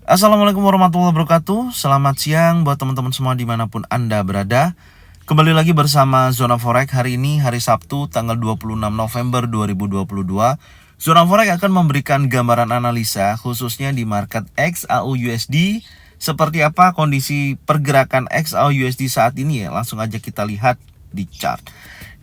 Assalamualaikum warahmatullahi wabarakatuh. Selamat siang buat teman-teman semua dimanapun Anda berada. Kembali lagi bersama Zona Forex. Hari ini hari Sabtu tanggal 26 November 2022. Zona Forex akan memberikan gambaran analisa khususnya di market XAU-USD. Seperti apa kondisi pergerakan XAU-USD saat ini ya. Langsung aja kita lihat di chart.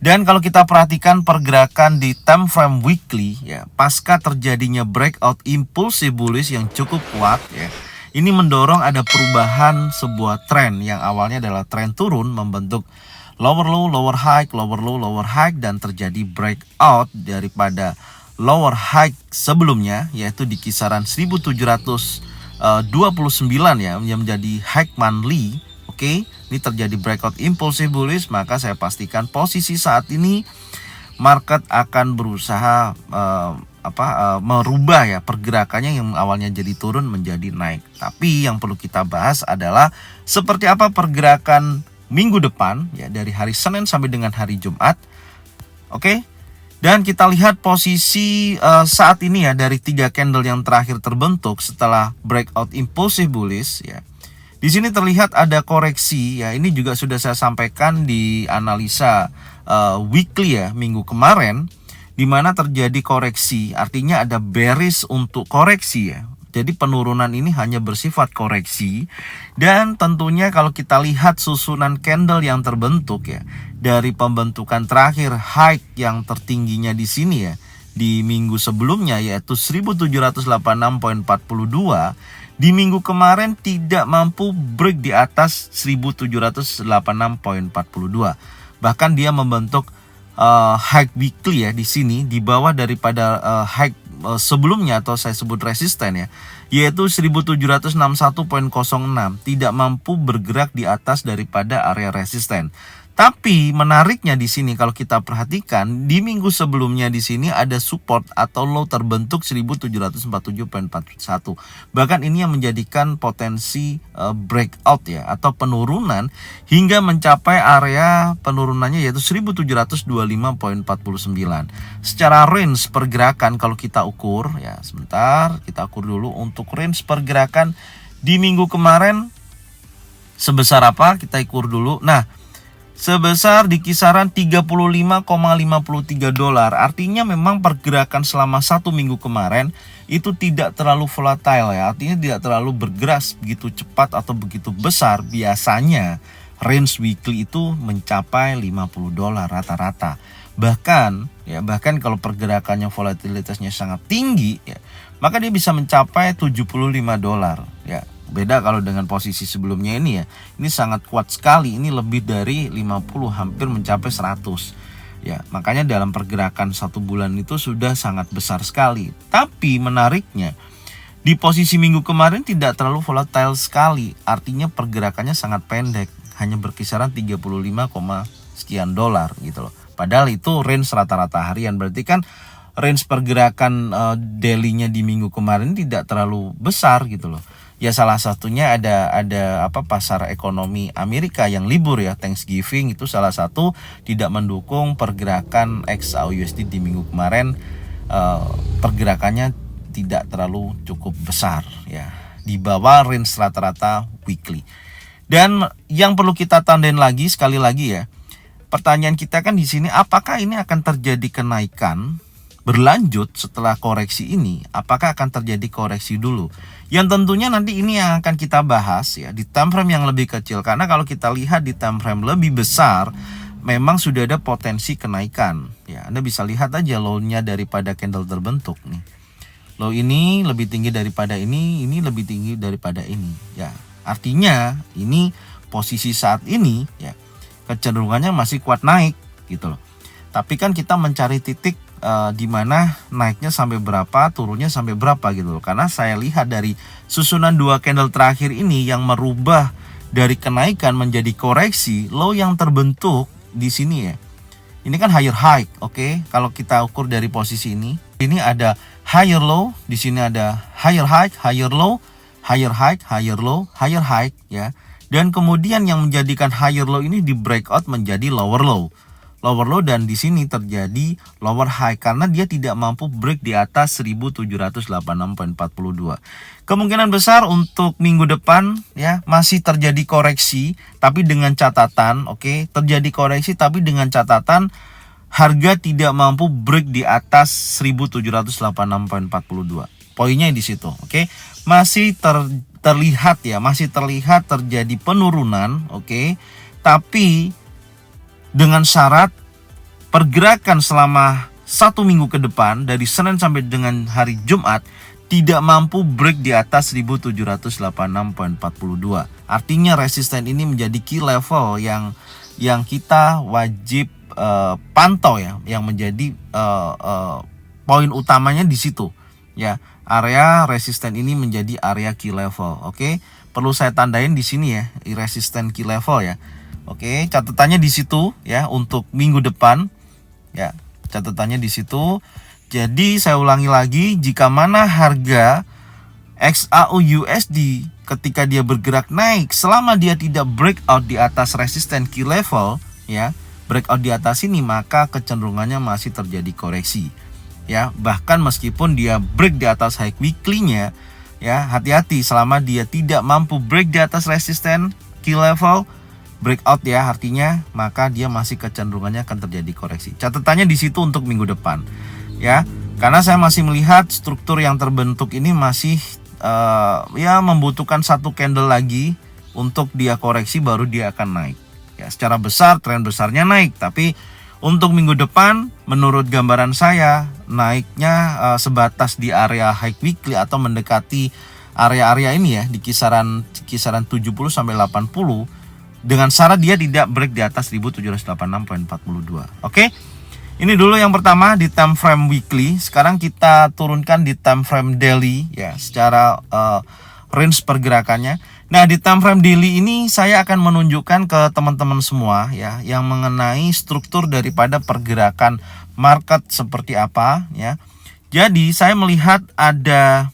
Dan kalau kita perhatikan pergerakan di time frame weekly ya, pasca terjadinya breakout impulsif bullish yang cukup kuat ya. Ini mendorong ada perubahan sebuah tren yang awalnya adalah tren turun membentuk lower low, lower high, lower low, lower high, dan terjadi breakout daripada lower high sebelumnya yaitu di kisaran 1729 ya, yang menjadi high monthly. Oke, ini terjadi breakout impulsif bullish, maka saya pastikan posisi saat ini market akan berusaha merubah ya pergerakannya yang awalnya jadi turun menjadi naik. Tapi yang perlu kita bahas adalah seperti apa pergerakan minggu depan ya, dari hari Senin sampai dengan hari Jumat. Oke. Dan kita lihat posisi saat ini ya, dari 3 candle yang terakhir terbentuk setelah breakout impulsif bullish ya. Di sini terlihat ada koreksi ya, ini juga sudah saya sampaikan di analisa weekly ya minggu kemarin, di mana terjadi koreksi, artinya ada bearish untuk koreksi ya. Jadi penurunan ini hanya bersifat koreksi, dan tentunya kalau kita lihat susunan candle yang terbentuk ya, dari pembentukan terakhir high yang tertingginya di sini ya, di minggu sebelumnya yaitu 1786.42, di minggu kemarin tidak mampu break di atas 1786.42. Bahkan dia membentuk high weekly ya di sini di bawah daripada high sebelumnya, atau saya sebut resisten ya, yaitu 1761.06, tidak mampu bergerak di atas daripada area resisten. Tapi menariknya di sini kalau kita perhatikan di minggu sebelumnya di sini ada support atau low terbentuk 1747.41. Bahkan ini yang menjadikan potensi breakout ya, atau penurunan hingga mencapai area penurunannya yaitu 1725.49. Secara range pergerakan kalau kita ukur ya, sebentar kita ukur dulu untuk range pergerakan di minggu kemarin sebesar apa, kita ukur dulu. Nah, sebesar di kisaran 35,53 dolar. Artinya memang pergerakan selama 1 minggu kemarin itu tidak terlalu volatile ya. Artinya tidak terlalu bergerak begitu cepat atau begitu besar. Biasanya range weekly itu mencapai 50 dolar rata-rata. Bahkan kalau pergerakannya volatilitasnya sangat tinggi ya, maka dia bisa mencapai 75 dolar ya. Beda kalau dengan posisi sebelumnya ini ya. Ini sangat kuat sekali. Ini lebih dari 50, hampir mencapai 100. Ya, makanya dalam pergerakan 1 bulan itu sudah sangat besar sekali. Tapi menariknya di posisi minggu kemarin tidak terlalu volatile sekali. Artinya pergerakannya sangat pendek, hanya berkisaran 35, sekian dolar gitu loh. Padahal itu range rata-rata harian. Berarti kan range pergerakan daily-nya di minggu kemarin tidak terlalu besar gitu loh. Ya salah satunya ada pasar ekonomi Amerika yang libur ya, Thanksgiving, itu salah satu tidak mendukung pergerakan XAU-USD di minggu kemarin. Pergerakannya tidak terlalu cukup besar ya, di bawah range rata-rata weekly. Dan yang perlu kita tandain lagi sekali lagi ya, pertanyaan kita kan di sini, apakah ini akan terjadi kenaikan berlanjut setelah koreksi ini? Apakah akan terjadi koreksi dulu? Yang tentunya nanti ini yang akan kita bahas ya di time frame yang lebih kecil, karena kalau kita lihat di time frame lebih besar memang sudah ada potensi kenaikan ya. Anda bisa lihat aja low-nya daripada candle terbentuk nih. Low ini lebih tinggi daripada ini lebih tinggi daripada ini ya. Artinya ini posisi saat ini ya kecenderungannya masih kuat naik gitu loh. Tapi kan kita mencari titik di mana naiknya sampai berapa, turunnya sampai berapa gitu loh. Karena saya lihat dari susunan 2 candle terakhir ini yang merubah dari kenaikan menjadi koreksi, low yang terbentuk di sini ya. Ini kan higher high, oke? Kalau kita ukur dari posisi ini ada higher low, di sini ada higher high, higher low, higher high, higher low, higher high ya. Dan kemudian yang menjadikan higher low ini di breakout menjadi lower low. lower low, dan di sini terjadi lower high karena dia tidak mampu break di atas 1786.42. Kemungkinan besar untuk minggu depan ya masih terjadi koreksi, tapi dengan catatan, oke, terjadi koreksi tapi dengan catatan harga tidak mampu break di atas 1786.42. Poinnya di situ, oke. Masih terlihat ya, masih terlihat terjadi penurunan, oke. Tapi dengan syarat pergerakan selama 1 minggu ke depan dari Senin sampai dengan hari Jumat tidak mampu break di atas 1786.42. Artinya resisten ini menjadi key level yang kita wajib pantau ya, yang menjadi poin utamanya di situ ya. Area resisten ini menjadi area key level. Oke, perlu saya tandain di sini ya, resisten key level ya. Oke, catatannya di situ ya untuk minggu depan ya, catatannya di situ. Jadi saya ulangi lagi, jika mana harga XAU/USD ketika dia bergerak naik selama dia tidak breakout di atas resisten key level ya, breakout di atas ini, maka kecenderungannya masih terjadi koreksi ya. Bahkan meskipun dia break di atas high weekly-nya ya, hati-hati selama dia tidak mampu break di atas resisten key level breakout ya, artinya maka dia masih kecenderungannya akan terjadi koreksi. Catatannya di situ untuk minggu depan ya, karena saya masih melihat struktur yang terbentuk ini masih ya membutuhkan satu candle lagi untuk dia koreksi baru dia akan naik ya. Secara besar tren besarnya naik, tapi untuk minggu depan menurut gambaran saya naiknya sebatas di area high weekly atau mendekati area-area ini ya, di kisaran 70 sampai 80, dengan syarat dia tidak break di atas 1786.42. Oke. Ini dulu yang pertama di time frame weekly. Sekarang kita turunkan di time frame daily ya, secara range pergerakannya. Nah, di time frame daily ini saya akan menunjukkan ke teman-teman semua ya, yang mengenai struktur daripada pergerakan market seperti apa ya. Jadi saya melihat ada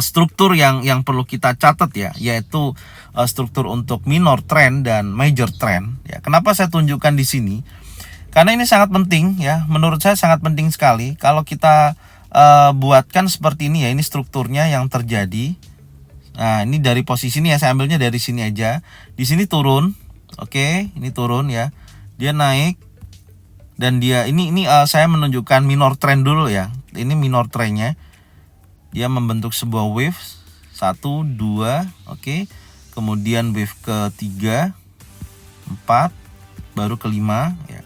struktur yang perlu kita catat ya, yaitu struktur untuk minor trend dan major trend ya. Kenapa saya tunjukkan di sini? Karena ini sangat penting ya, menurut saya sangat penting sekali kalau kita buatkan seperti ini ya. Ini strukturnya yang terjadi. Nah, ini dari posisi ini ya, saya ambilnya dari sini aja. Di sini turun, oke, ini turun ya. Dia naik dan dia ini saya menunjukkan minor trend dulu ya. Ini minor trendnya. Dia membentuk sebuah wave 1, 2, oke. Kemudian wave ketiga, 4, baru kelima ya.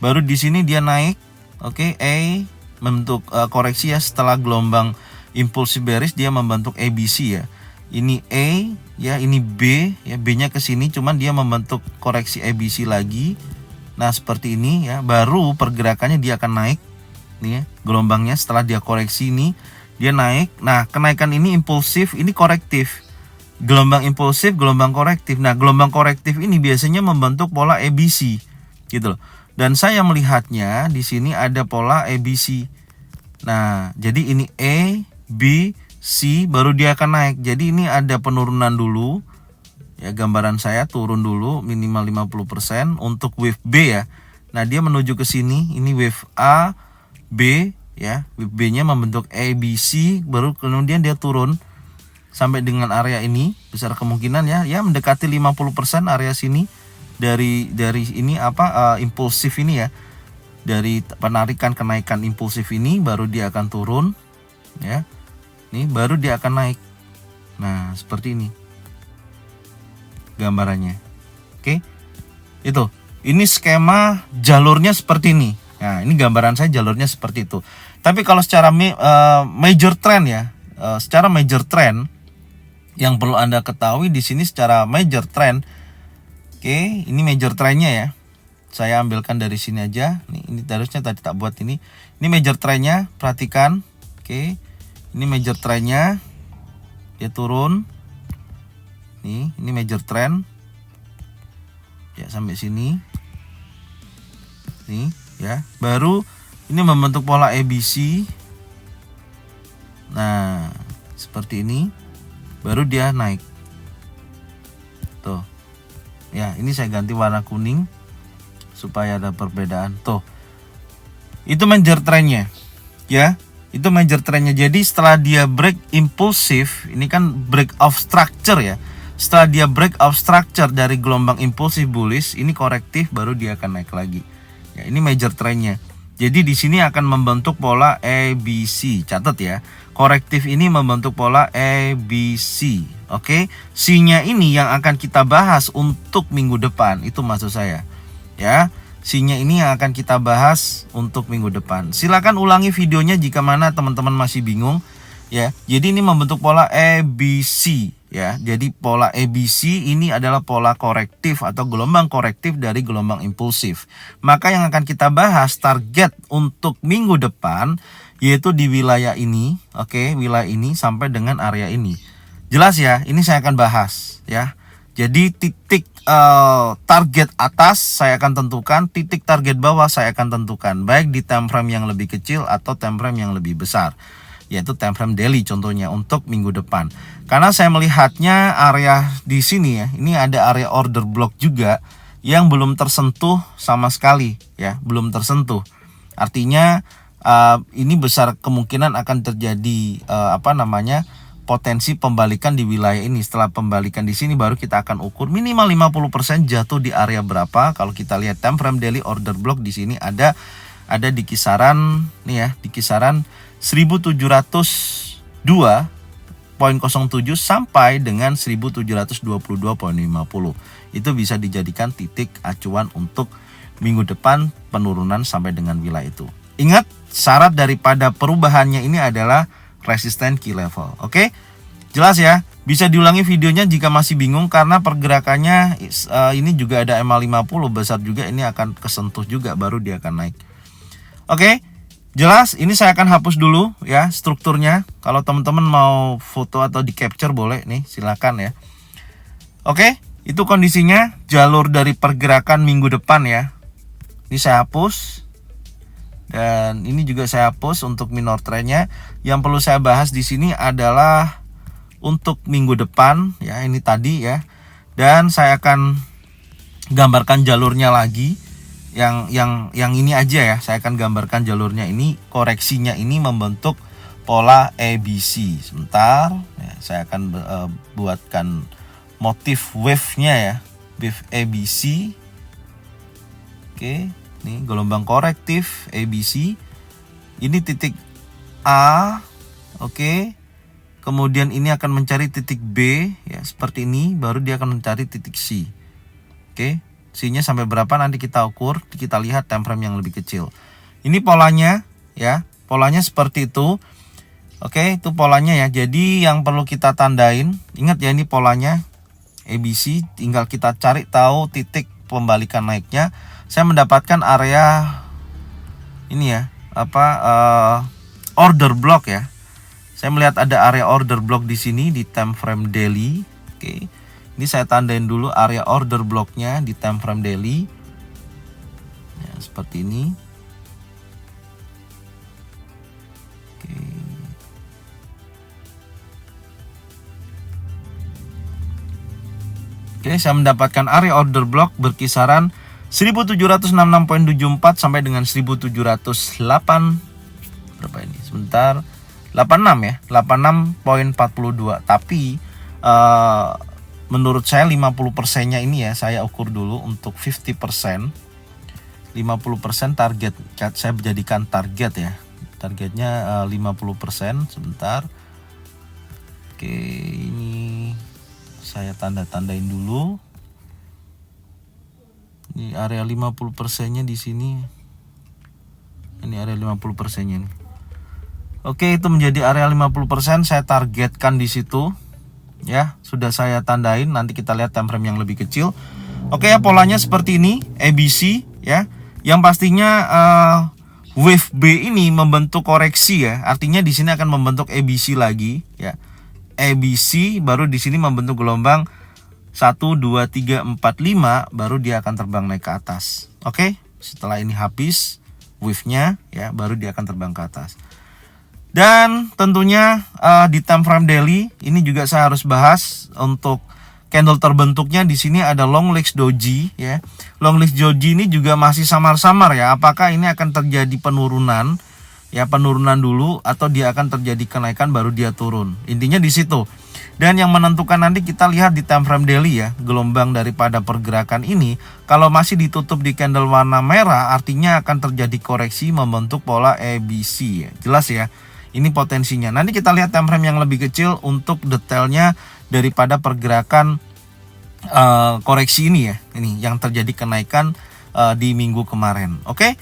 Baru di sini dia naik, oke, A membentuk koreksi ya, setelah gelombang impulsif bearish dia membentuk ABC ya. Ini A ya, ini B ya, B-nya ke sini, cuman dia membentuk koreksi ABC lagi. Nah, seperti ini ya, baru pergerakannya dia akan naik nih ya, gelombangnya setelah dia koreksi ini dia naik. Nah, kenaikan ini impulsif, ini korektif. Gelombang impulsif, gelombang korektif. Nah, gelombang korektif ini biasanya membentuk pola ABC gitu loh. Dan saya melihatnya di sini ada pola ABC. Nah, jadi ini A, B, C, baru dia akan naik. Jadi ini ada penurunan dulu. Ya, gambaran saya turun dulu minimal 50% untuk wave B ya. Nah, dia menuju ke sini. Ini wave A, B ya. Wave B-nya membentuk A, B, C, baru kemudian dia turun sampai dengan area ini. Besar kemungkinan ya, mendekati 50% area sini. Dari ini impulsif ini ya, dari penarikan kenaikan impulsif ini baru dia akan turun ya, nih baru dia akan naik. Nah, seperti ini gambarannya. Oke, itu ini skema jalurnya seperti ini. Nah, ini gambaran saya jalurnya seperti itu. Tapi kalau secara major trend ya, secara major trend yang perlu Anda ketahui di sini, secara major trend. Oke, ini major trendnya ya. Saya ambilkan dari sini aja. Ini harusnya tadi tak buat ini. Ini major trendnya, perhatikan. Oke, ini major trendnya. Dia turun. Ini major trend. Ya, sampai sini. Nih, ya. Baru ini membentuk pola ABC. Nah, seperti ini. Baru dia naik. Tuh. Ya, ini saya ganti warna kuning supaya ada perbedaan. Tuh, itu major trendnya, ya. Itu major trendnya. Jadi setelah dia break impulsif, ini kan break of structure ya. Setelah dia break of structure dari gelombang impulsif bullish, ini korektif baru dia akan naik lagi. Ya, ini major trendnya. Jadi di sini akan membentuk pola ABC. Catat ya. Korektif ini membentuk pola ABC. Oke. C-nya ini yang akan kita bahas untuk minggu depan. Itu maksud saya. Ya. C-nya ini yang akan kita bahas untuk minggu depan. Silakan ulangi videonya jika mana teman-teman masih bingung ya. Jadi ini membentuk pola ABC ya. Jadi pola ABC ini adalah pola korektif atau gelombang korektif dari gelombang impulsif. Maka yang akan kita bahas target untuk minggu depan yaitu di wilayah ini, oke, wilayah ini sampai dengan area ini. Jelas ya, ini saya akan bahas ya. Jadi titik target atas saya akan tentukan, titik target bawah saya akan tentukan, baik di time frame yang lebih kecil atau time frame yang lebih besar, yaitu time frame daily contohnya untuk minggu depan. Karena saya melihatnya area di sini ya, ini ada area order block juga yang belum tersentuh sama sekali ya, belum tersentuh. Artinya ini besar kemungkinan akan terjadi potensi pembalikan di wilayah ini. Setelah pembalikan di sini baru kita akan ukur minimal 50% jatuh di area berapa. Kalau kita lihat time frame daily order block di sini ada di kisaran nih ya, di kisaran 1702.07 sampai dengan 1722.50. Itu bisa dijadikan titik acuan untuk minggu depan penurunan sampai dengan wilayah itu. Ingat, syarat daripada perubahannya ini adalah resisten key level. Oke, jelas ya. Bisa diulangi videonya jika masih bingung karena pergerakannya ini juga ada MA50 besar juga, ini akan kesentuh juga baru dia akan naik. Oke, jelas. Ini saya akan hapus dulu ya strukturnya. Kalau teman-teman mau foto atau di capture boleh nih, silakan ya. Oke, itu kondisinya jalur dari pergerakan minggu depan ya. Ini saya hapus. Dan ini juga saya hapus untuk minor trendnya. Yang perlu saya bahas di sini adalah untuk minggu depan ya, ini tadi ya. Dan saya akan gambarkan jalurnya lagi. Yang ini aja ya, saya akan gambarkan jalurnya ini. Koreksinya ini membentuk pola ABC. Sebentar ya, saya akan buatkan motif wave-nya ya, wave ABC. Oke. Ini gelombang korektif ABC. Ini titik A. Oke. Kemudian ini akan mencari titik B ya, seperti ini, baru dia akan mencari titik C. Oke. C-nya sampai berapa nanti kita ukur, kita lihat time frame yang lebih kecil. Ini polanya ya. Polanya seperti itu. Oke, itu polanya ya. Jadi yang perlu kita tandain, ingat ya, ini polanya ABC, tinggal kita cari tahu titik pembalikan naiknya. Saya mendapatkan area ini ya, order block ya. Saya melihat ada area order block di sini di time frame daily. Oke. Ini saya tandain dulu area order blocknya di time frame daily. Ya, seperti ini. Oke. Oke, saya mendapatkan area order block berkisaran 1766.74 sampai dengan 1708 berapa ini? Sebentar. 86 ya, 86.42. Tapi menurut saya 50%-nya ini ya, saya ukur dulu untuk 50%. 50% target saya jadikan target ya. Targetnya 50%, sebentar. Oke, ini saya tanda-tandain dulu. Ini area 50%-nya di sini. Ini area 50%-nya nih. Oke, itu menjadi area 50%, saya targetkan di situ. Ya, sudah saya tandain, nanti kita lihat time frame yang lebih kecil. Oke ya, polanya seperti ini, ABC ya. Yang pastinya wave B ini membentuk koreksi ya. Artinya di sini akan membentuk ABC lagi ya. ABC baru di sini membentuk gelombang 1, 2, 3, 4, 5, baru dia akan terbang naik ke atas. Oke, setelah ini habis wave-nya ya, baru dia akan terbang ke atas. Dan tentunya di time frame daily ini juga saya harus bahas untuk candle terbentuknya di sini ada long legs doji ya. Long legs doji ini juga masih samar-samar ya. Apakah ini akan terjadi penurunan? Ya, penurunan dulu atau dia akan terjadi kenaikan baru dia turun. Intinya di situ. Dan yang menentukan nanti kita lihat di time frame daily ya, gelombang daripada pergerakan ini kalau masih ditutup di candle warna merah artinya akan terjadi koreksi membentuk pola ABC ya. Jelas ya. Ini potensinya. Nanti kita lihat time frame yang lebih kecil untuk detailnya daripada pergerakan koreksi ini ya. Ini yang terjadi kenaikan di minggu kemarin. Oke?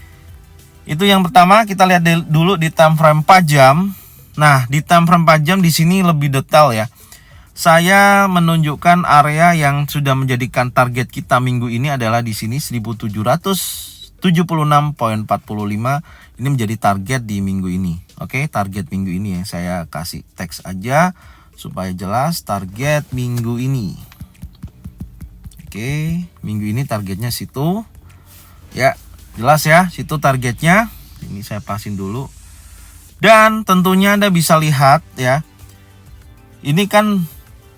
Itu yang pertama, kita lihat dulu di time frame 4 jam. Nah, di time frame 4 jam di sini lebih detail ya. Saya menunjukkan area yang sudah menjadikan target kita minggu ini adalah di sini 1776.45. Ini menjadi target di minggu ini. Oke, target minggu ini ya. Saya kasih teks aja supaya jelas target minggu ini. Oke, minggu ini targetnya situ. Ya, jelas ya, situ targetnya. Ini saya pasin dulu. Dan tentunya Anda bisa lihat ya. Ini kan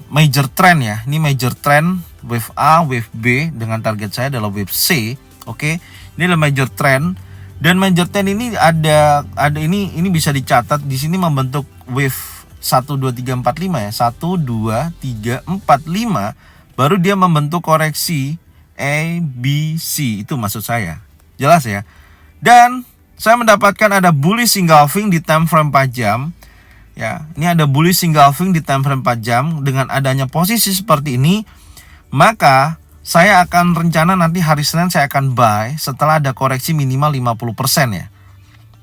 major trend ya. Ini major trend wave A, wave B dengan target saya adalah wave C. Oke. Ini adalah major trend dan major trend ini ada ini bisa dicatat di sini membentuk wave 1 2 3 4 5 ya. 1 2 3 4 5 baru dia membentuk koreksi A B C. Itu maksud saya. Jelas ya. Dan saya mendapatkan ada bullish engulfing di time frame 4 jam. Ya, ini ada bullish engulfing di time frame 4 jam. Dengan adanya posisi seperti ini, maka saya akan rencana nanti hari Senin saya akan buy setelah ada koreksi minimal 50% ya.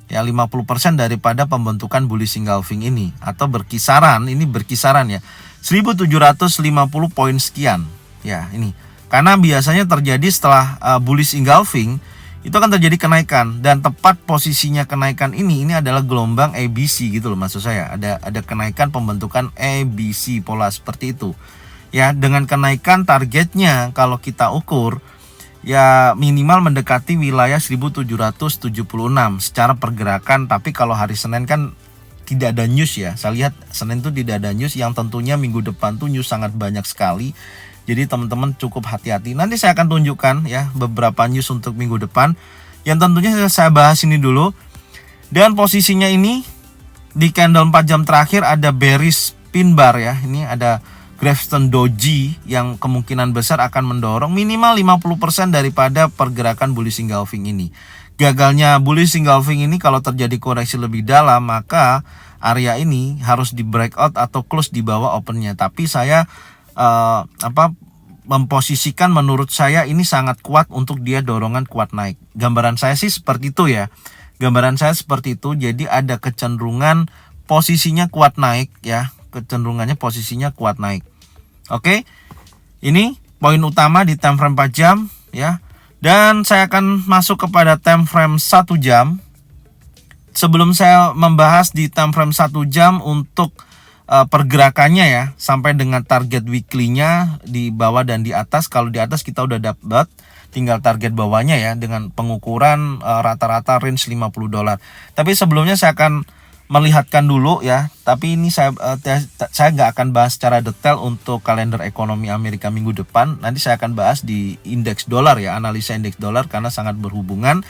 Ya, 50% daripada pembentukan bullish engulfing ini atau berkisaran, ini berkisaran ya. 1750 poin sekian. Ya, ini. Karena biasanya terjadi setelah bullish engulfing itu akan terjadi kenaikan dan tepat posisinya kenaikan ini adalah gelombang ABC gitu loh maksud saya. Ada kenaikan pembentukan ABC pola seperti itu. Ya, dengan kenaikan targetnya kalau kita ukur ya minimal mendekati wilayah 1776 secara pergerakan, tapi kalau hari Senin kan tidak ada news ya. Saya lihat Senin itu tidak ada news yang tentunya minggu depan tuh news sangat banyak sekali. Jadi teman-teman cukup hati-hati. Nanti saya akan tunjukkan ya beberapa news untuk minggu depan yang tentunya saya bahas ini dulu. Dan posisinya ini di candle 4 jam terakhir ada bearish pin bar ya. Ini ada Gravestone Doji yang kemungkinan besar akan mendorong minimal 50% daripada pergerakan bullish engulfing ini. Gagalnya bullish engulfing ini kalau terjadi koreksi lebih dalam maka area ini harus di breakout atau close di bawah opennya. Tapi saya memposisikan menurut saya ini sangat kuat untuk dia dorongan kuat naik. Gambaran saya sih seperti itu ya. Gambaran saya seperti itu. Jadi ada kecenderungan posisinya kuat naik ya. Kecenderungannya posisinya kuat naik. Oke. Ini poin utama di time frame 4 jam ya. Dan saya akan masuk kepada time frame 1 jam. Sebelum saya membahas di time frame 1 jam untuk pergerakannya ya sampai dengan target weekly-nya di bawah dan di atas. Kalau di atas kita udah dapat, tinggal target bawahnya ya dengan pengukuran rata-rata range $50. Tapi sebelumnya saya akan melihatkan dulu ya. Tapi ini saya nggak akan bahas secara detail untuk kalender ekonomi Amerika minggu depan. Nanti saya akan bahas di indeks dolar ya, analisa indeks dolar karena sangat berhubungan.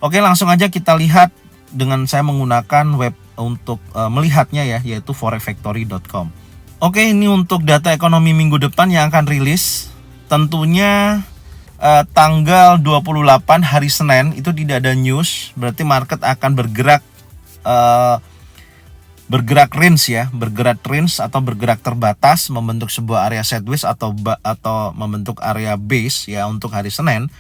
Oke, langsung aja kita lihat dengan saya menggunakan web untuk melihatnya ya, yaitu forexfactory.com. Oke, ini untuk data ekonomi minggu depan yang akan rilis. Tentunya tanggal 28 hari Senin itu tidak ada news, berarti market akan bergerak range ya, bergerak range atau bergerak terbatas membentuk sebuah area sideways atau membentuk area base ya untuk hari Senin.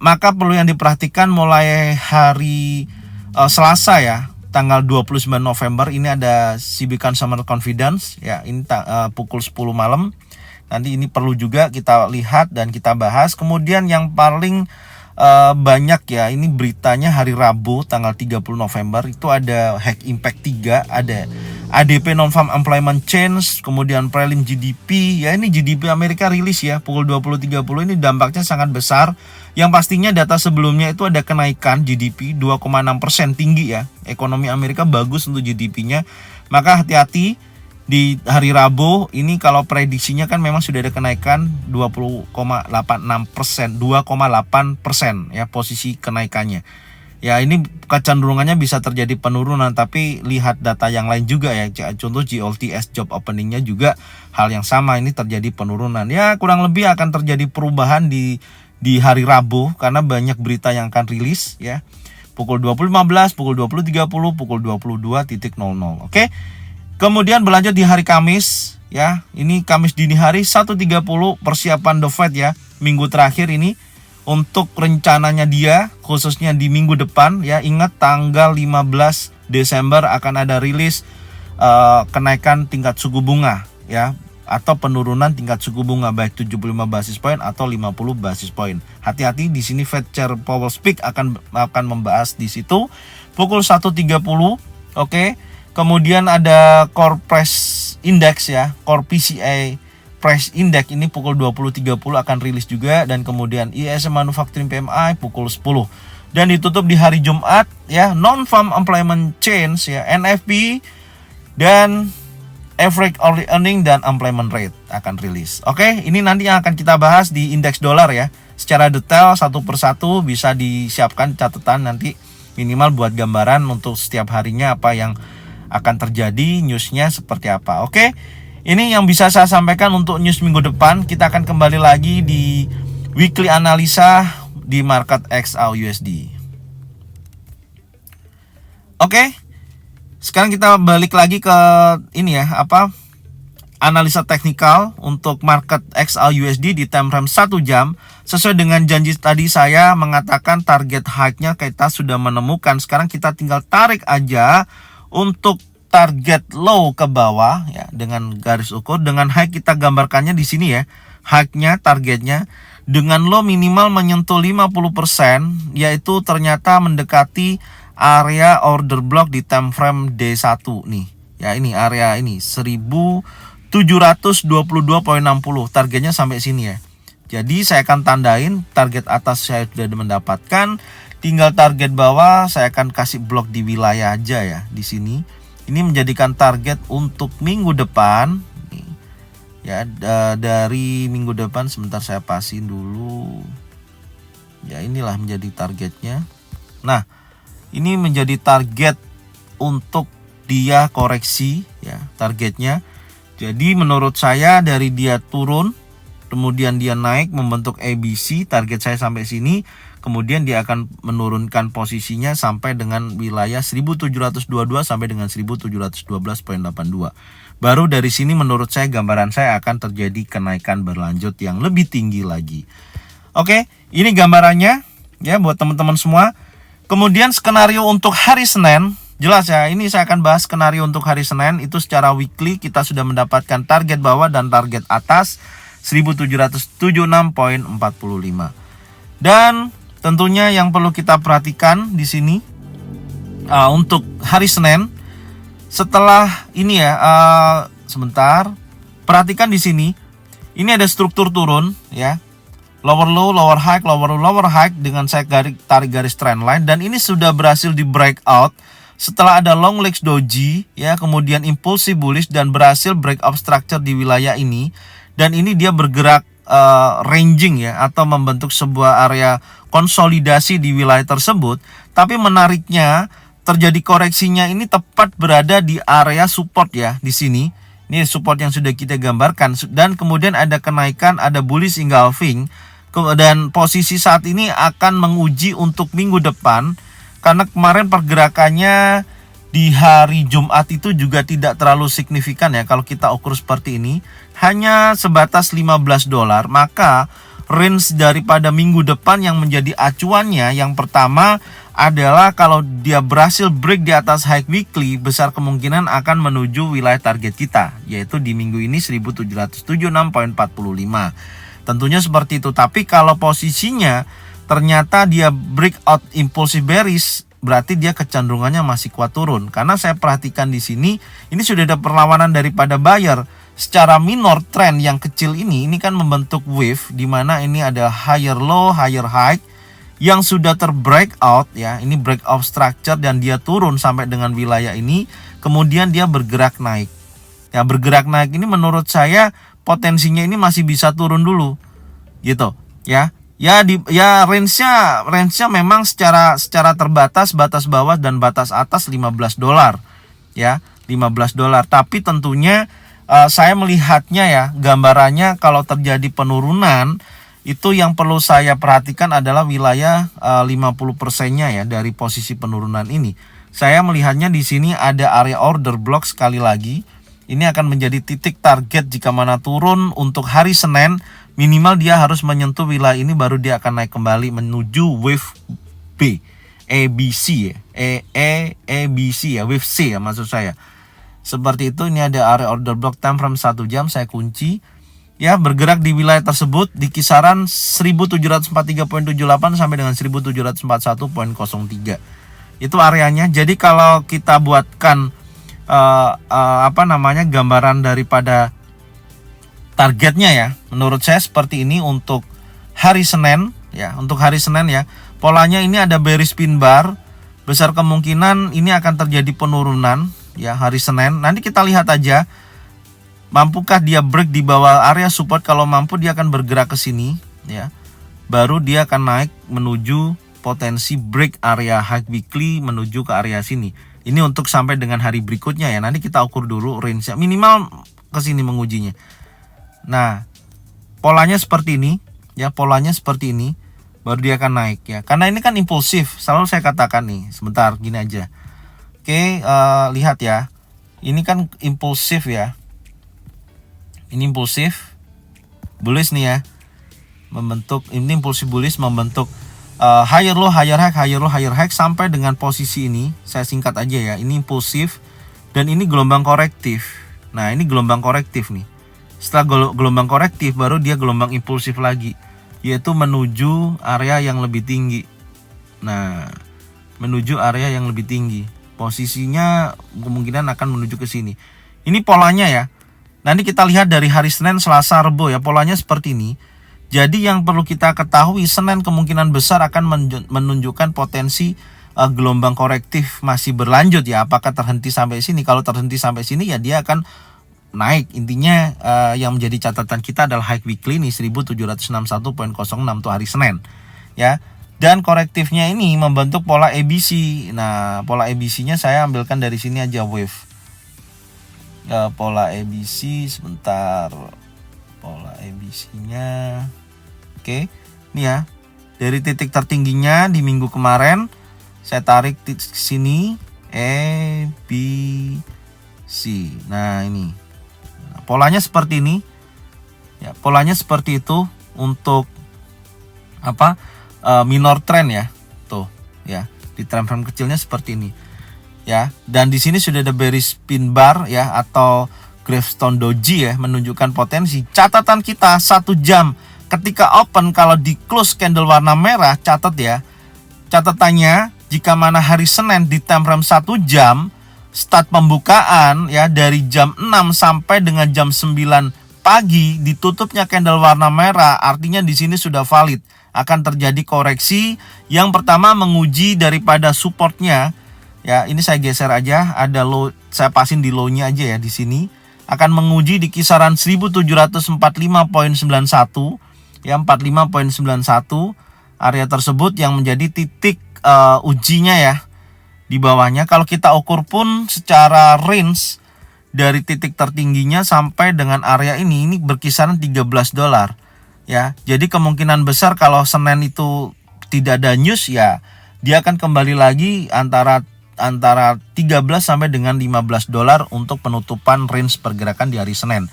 Maka perlu yang diperhatikan mulai hari Selasa ya, tanggal 29 November ini ada CB Consumer Confidence ya, ini pukul 10 malam. Nanti ini perlu juga kita lihat dan kita bahas. Kemudian yang paling banyak ya, ini beritanya hari Rabu tanggal 30 November itu ada Hack Impact 3, ada ADP Non-Farm Employment Change, kemudian Prelim GDP. Ya, ini GDP Amerika rilis ya pukul 20.30. Ini dampaknya sangat besar. Yang pastinya data sebelumnya itu ada kenaikan GDP 2,6%, tinggi ya. Ekonomi Amerika bagus untuk GDP-nya. Maka hati-hati di hari Rabu ini kalau prediksinya kan memang sudah ada kenaikan 20,86%, 2,8% ya posisi kenaikannya. Ya ini kecenderungannya bisa terjadi penurunan, tapi lihat data yang lain juga ya. Contoh JOLTS job openingnya juga hal yang sama, ini terjadi penurunan. Ya kurang lebih akan terjadi perubahan di hari Rabu karena banyak berita yang akan rilis ya. Pukul 20.15, pukul 20.30, pukul 22.00. Oke. Kemudian berlanjut di hari Kamis ya. Ini Kamis dini hari 1.30 persiapan The Fed ya. Minggu terakhir ini untuk rencananya dia khususnya di minggu depan ya. Ingat tanggal 15 Desember akan ada rilis kenaikan tingkat suku bunga ya, atau penurunan tingkat suku bunga baik 75 basis point atau 50 basis point. Hati-hati di sini Fed Chair Powell Speak akan membahas di situ pukul 1.30. Oke. Kemudian ada Core Price Index ya, Core PCE Price Index ini pukul 20.30 akan rilis juga, dan kemudian ISM Manufacturing PMI pukul 10. Dan ditutup di hari Jumat ya, Non-Farm Employment Change ya, NFP dan Average Hourly Earning dan Employment Rate akan rilis. Oke, ini nanti yang akan kita bahas di indeks dolar ya. Secara detail satu persatu bisa disiapkan catatan nanti minimal buat gambaran untuk setiap harinya apa yang akan terjadi, newsnya seperti apa. Oke, ini yang bisa saya sampaikan untuk news minggu depan. Kita akan kembali lagi di weekly analisa di market XAUUSD. Oke, sekarang kita balik lagi ke ini ya, analisa teknikal untuk market XAUUSD di time frame 1 jam. Sesuai dengan janji tadi saya mengatakan target high-nya kita sudah menemukan. Sekarang kita tinggal tarik aja untuk target low ke bawah ya dengan garis ukur. Dengan high kita gambarkannya di sini ya. High-nya targetnya dengan low minimal menyentuh 50%, yaitu ternyata mendekati area order block di time frame D1 nih. Ya ini area ini 1722.60, targetnya sampai sini ya. Jadi saya akan tandain target atas saya sudah mendapatkan. Tinggal target bawah saya akan kasih blok di wilayah aja ya di sini. Ini menjadikan target untuk minggu depan. Nih, ya dari minggu depan sebentar saya pasin dulu. Ya inilah menjadi targetnya. Nah, ini menjadi target untuk dia koreksi ya targetnya. Jadi menurut saya dari dia turun kemudian dia naik membentuk ABC, target saya sampai sini. Kemudian dia akan menurunkan posisinya sampai dengan wilayah 1722 sampai dengan 1712.82. Baru dari sini menurut saya gambaran saya akan terjadi kenaikan berlanjut yang lebih tinggi lagi. Oke, ini gambarannya ya buat teman-teman semua. Kemudian skenario untuk hari Senin, jelas ya, ini saya akan bahas skenario untuk hari Senin. Itu secara weekly kita sudah mendapatkan target bawah dan target atas 1776.45. Dan tentunya yang perlu kita perhatikan di sini untuk hari Senin setelah ini ya, sebentar, perhatikan di sini. Ini ada struktur turun ya. Lower low, lower high, lower high dengan saya tarik garis trend line, dan ini sudah berhasil di breakout setelah ada long legs doji ya, kemudian impulsif bullish dan berhasil breakout structure di wilayah ini, dan ini dia bergerak ranging ya atau membentuk sebuah area konsolidasi di wilayah tersebut. Tapi menariknya terjadi koreksinya ini tepat berada di area support ya di sini. Ini support yang sudah kita gambarkan, dan kemudian ada kenaikan, ada bullish engulfing. Dan posisi saat ini akan menguji untuk minggu depan, karena kemarin pergerakannya di hari Jumat itu juga tidak terlalu signifikan ya. Kalau kita ukur seperti ini hanya sebatas $15. Maka range daripada minggu depan yang menjadi acuannya, yang pertama adalah kalau dia berhasil break di atas high weekly, besar kemungkinan akan menuju wilayah target kita, yaitu di minggu ini 1776.45. Tentunya seperti itu. Tapi kalau posisinya ternyata dia breakout impulsive bearish, berarti dia kecenderungannya masih kuat turun. Karena saya perhatikan di sini, ini sudah ada perlawanan daripada buyer. Secara minor trend yang kecil ini kan membentuk wave, di mana ini ada higher low, higher high yang sudah terbreakout ya. Ini breakout structure dan dia turun sampai dengan wilayah ini, kemudian dia bergerak naik. Ya, bergerak naik ini menurut saya potensinya ini masih bisa turun dulu. Gitu, ya. Ya range-nya memang secara terbatas, batas bawah dan batas atas $15 ya, $15. Tapi tentunya saya melihatnya ya, gambarannya kalau terjadi penurunan itu yang perlu saya perhatikan adalah wilayah 50%-nya ya dari posisi penurunan ini. Saya melihatnya di sini ada area order block sekali lagi. Ini akan menjadi titik target jika mana turun untuk hari Senin. Minimal dia harus menyentuh wilayah ini baru dia akan naik kembali menuju wave B, ABC ya, ABC ya, wave C ya maksud saya. Seperti itu. Ini ada area order block time frame 1 jam, saya kunci. Ya, bergerak di wilayah tersebut di kisaran 1743.78 sampai dengan 1741.03. Itu areanya. Jadi kalau kita buatkan gambaran daripada targetnya ya, menurut saya seperti ini untuk hari Senin ya, polanya ini ada bearish pin bar, besar kemungkinan ini akan terjadi penurunan ya hari Senin. Nanti kita lihat aja mampukah dia break di bawah area support. Kalau mampu dia akan bergerak ke sini ya, baru dia akan naik menuju potensi break area high weekly menuju ke area sini. Ini untuk sampai dengan hari berikutnya ya, nanti kita ukur dulu range-nya, minimal ke sini mengujinya. Nah, polanya seperti ini ya, baru dia akan naik ya, karena ini kan impulsif, selalu saya katakan nih. Sebentar, gini aja. Oke, lihat ya, ini kan impulsif ya, ini impulsif bullish nih ya, ini impulsif bullish membentuk higher low, higher high sampai dengan posisi ini. Saya singkat aja ya, ini impulsif dan ini gelombang korektif. Nah, ini gelombang korektif nih. Setelah gelombang korektif baru dia gelombang impulsif lagi, yaitu menuju area yang lebih tinggi. Nah, menuju area yang lebih tinggi, posisinya kemungkinan akan menuju ke sini. Ini polanya ya. Nanti kita lihat dari hari Senin, Selasa, Rabu ya, polanya seperti ini. Jadi yang perlu kita ketahui, Senin kemungkinan besar akan menunjukkan potensi gelombang korektif masih berlanjut ya. Apakah terhenti sampai sini? Kalau terhenti sampai sini ya dia akan naik. Intinya yang menjadi catatan kita adalah high weekly nih 1761.06 tuh hari Senin ya. Dan korektifnya ini membentuk pola ABC. Nah, pola ABC-nya saya ambilkan dari sini aja, wave. Pola ABC sebentar. Pola ABC-nya. Oke. Ini ya. Dari titik tertingginya di minggu kemarin saya tarik ke sini A B C. Nah, ini. Polanya seperti ini ya, polanya seperti itu untuk minor trend ya, tuh ya, di time frame kecilnya seperti ini ya. Dan di sini sudah ada bearish pin bar ya, atau gravestone doji ya, menunjukkan potensi. Catatan kita 1 jam ketika open, kalau di close candle warna merah, catat ya, catatannya jika mana hari Senin di time frame 1 jam start pembukaan ya, dari jam 6 sampai dengan jam 9 pagi ditutupnya candle warna merah, artinya di sini sudah valid. Akan terjadi koreksi. Yang pertama menguji daripada supportnya ya, ini saya geser aja, ada low, saya pasin di low-nya aja ya di sini. Akan menguji di kisaran 1745.91 ya, 45.91 area tersebut yang menjadi titik ujinya ya. Di bawahnya kalau kita ukur pun secara range dari titik tertingginya sampai dengan area ini berkisaran $13 ya. Jadi kemungkinan besar kalau Senin itu tidak ada news ya, dia akan kembali lagi antara 13 sampai dengan $15 untuk penutupan range pergerakan di hari Senin.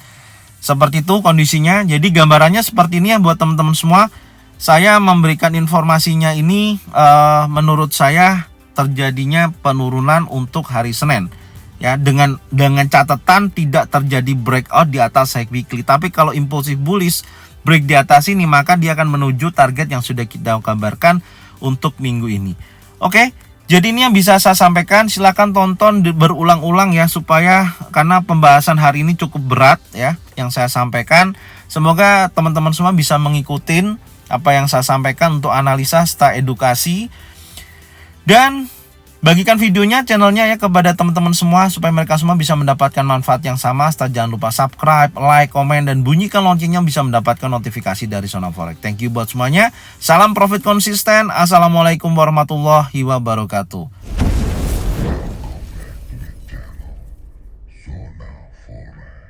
Seperti itu kondisinya. Jadi gambarannya seperti ini ya buat teman-teman semua. Saya memberikan informasinya ini menurut saya terjadinya penurunan untuk hari Senin ya, dengan catatan tidak terjadi breakout di atas high weekly. Tapi kalau impulsif bullish break di atas ini, maka dia akan menuju target yang sudah kita gambarkan untuk minggu ini. Oke, jadi ini yang bisa saya sampaikan. Silahkan tonton berulang-ulang ya, supaya karena pembahasan hari ini cukup berat ya yang saya sampaikan. Semoga teman-teman semua bisa mengikuti apa yang saya sampaikan untuk analisa serta edukasi. Dan Bagikan videonya, channelnya ya kepada teman-teman semua supaya mereka semua bisa mendapatkan manfaat yang sama. Jangan lupa subscribe, like, komen, dan bunyikan loncengnya bisa mendapatkan notifikasi dari Zona Forex. Thank you buat semuanya. Salam profit konsisten. Assalamualaikum warahmatullahi wabarakatuh. Zona Forex.